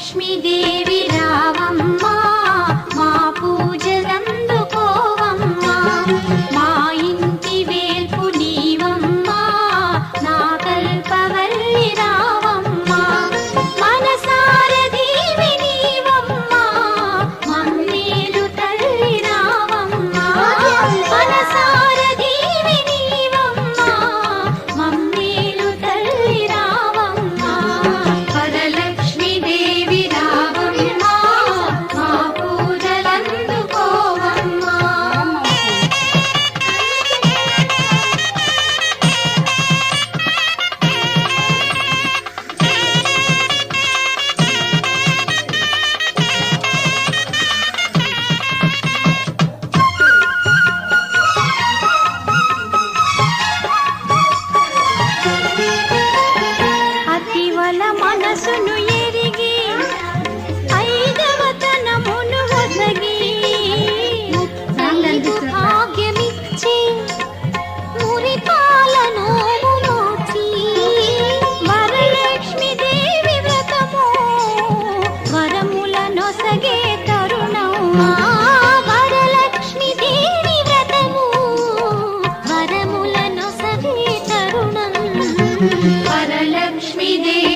వరలక్ష్మీదేవి రావమ్మా మా పూజలందుకోవమ్మా మా ఇంటి వేల్పు నీవమ్మా నా కల్పవల్లి రావమ్మా మనసార దీవి నీవమ్మా మమ్మేలు తల్లి రావమ్మా మనసార దీవి నీవమ్మా మమ్మేలు తల్లి రావమ్మా వరలక్ష్మీదేవి రావమ్మా మా పూజలందుకోవమ్మా అతివల మనసును